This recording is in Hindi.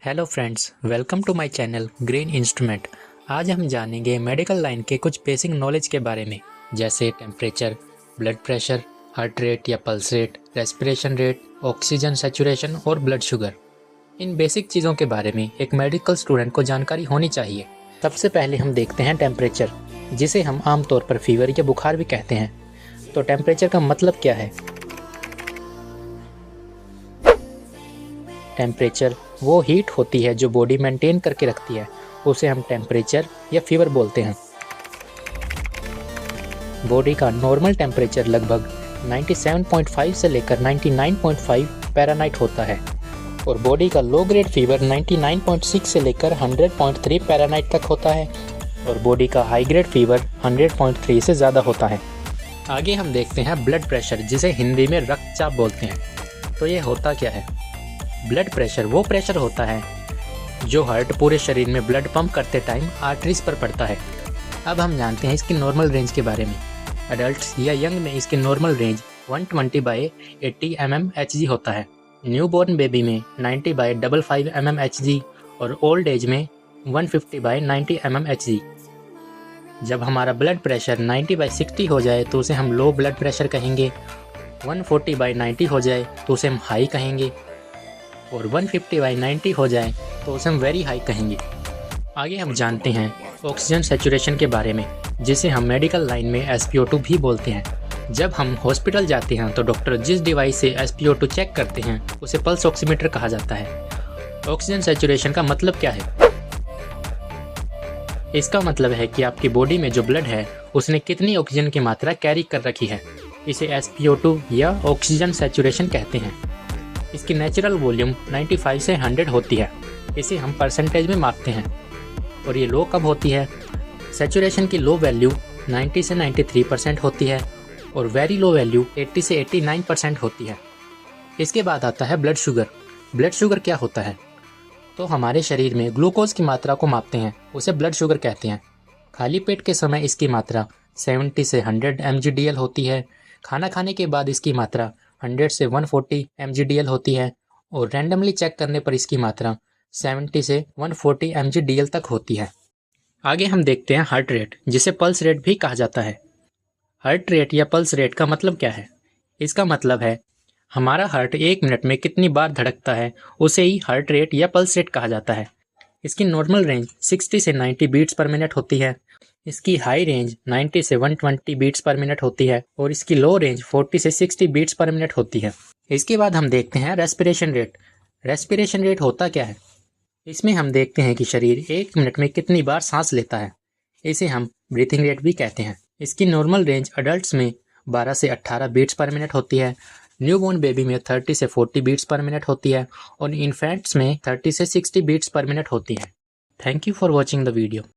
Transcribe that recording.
Hello friends, welcome to my channel green instrument. आज हम जानेंगे मेडिकल लाइन के कुछ बेसिक नॉलेज के बारे में, जैसे temperature, blood pressure, heart rate या pulse rate, respiration rate, oxygen saturation और ब्लड शुगर। इन बेसिक चीज़ों के बारे में एक मेडिकल स्टूडेंट को जानकारी होनी चाहिए। सबसे पहले हम देखते हैं टेम्परेचर, जिसे हम आमतौर पर फीवर या बुखार भी कहते हैं। तो टेम्परेचर का मतलब क्या है? टेम्परेचर वो हीट होती है जो बॉडी मेंटेन करके रखती है, उसे हम टेम्परेचर या फीवर बोलते हैं। बॉडी का नॉर्मल टेम्परेचर लगभग 97.5 से लेकर 99.5 फ़ारेनहाइट होता है और बॉडी का लो ग्रेड फीवर 99.6 से लेकर 100.3 फ़ारेनहाइट तक होता है और बॉडी का हाई ग्रेड फीवर 100.3 से ज़्यादा होता है। आगे हम देखते हैं ब्लड प्रेशर, जिसे हिंदी में रक्तचाप बोलते हैं। तो ये होता क्या है? ब्लड प्रेशर वो प्रेशर होता है जो हार्ट पूरे शरीर में ब्लड पंप करते टाइम आर्टरीज पर पड़ता है। अब हम जानते हैं इसकी नॉर्मल रेंज के बारे में। एडल्ट्स या यंग में इसकी नॉर्मल रेंज 120/80 mmHg होता है। न्यूबॉर्न बेबी में 90/55 mmHg और ओल्ड एज में 150/90 mmHg। जब हमारा ब्लड प्रेशर 90/60 हो जाए तो उसे हम लो ब्लड प्रेशर कहेंगे, 140/90 हो जाए तो उसे हम हाई कहेंगे और 150/90 हो जाए तो उसे हम वेरी हाई कहेंगे। आगे हम जानते हैं ऑक्सीजन सैचुरेशन के बारे में, जिसे हम मेडिकल लाइन में SpO2 भी बोलते हैं। जब हम हॉस्पिटल जाते हैं तो डॉक्टर जिस डिवाइस से SpO2 चेक करते हैं उसे पल्स ऑक्सीमीटर कहा जाता है। ऑक्सीजन सैचुरेशन का मतलब क्या है? इसका मतलब है कि आपकी बॉडी में जो ब्लड है उसने कितनी ऑक्सीजन की मात्रा कैरी कर रखी है। इसे SpO2 या ऑक्सीजन सैचुरेशन कहते हैं। इसकी नेचुरल वॉल्यूम 95 से 100 होती है। इसे हम परसेंटेज में मापते हैं। और ये लो कब होती है? सैचुरेशन की लो वैल्यू 90 से 93% होती है और वेरी लो वैल्यू 80 से 89% होती है। इसके बाद आता है ब्लड शुगर। ब्लड शुगर क्या होता है? तो हमारे शरीर में ग्लूकोज की मात्रा को मापते हैं, उसे ब्लड शुगर कहते हैं। खाली पेट के समय इसकी मात्रा 70 से 100 mgdl होती है। खाना खाने के बाद इसकी मात्रा 100 से 140 mgdl होती है और रैंडमली चेक करने पर इसकी मात्रा 70 से 140 mgdl तक होती है। आगे हम देखते हैं हार्ट रेट, जिसे पल्स रेट भी कहा जाता है। हार्ट रेट या पल्स रेट का मतलब क्या है? इसका मतलब है हमारा हार्ट 1 मिनट में कितनी बार धड़कता है, उसे ही हार्ट रेट या पल्स रेट कहा जाता है। इसकी नॉर्मल रेंज 60 से 90 बीट्स पर मिनट होती है। इसकी हाई रेंज 90 से 120 बीट्स पर मिनट होती है और इसकी लो रेंज 40 से 60 बीट्स पर मिनट होती है। इसके बाद हम देखते हैं रेस्पिरेशन रेट। रेस्पिरेशन रेट होता क्या है? इसमें हम देखते हैं कि शरीर 1 मिनट में कितनी बार सांस लेता है। इसे हम ब्रीथिंग रेट भी कहते हैं। इसकी नॉर्मल रेंज अडल्ट्स में 12 से 18 बीट्स पर मिनट होती है। न्यूबॉर्न बेबी में 30 से 40 बीट्स पर मिनट होती है और इन्फेंट्स में 30 से 60 बीट्स पर मिनट होती है। Thank you for watching the video.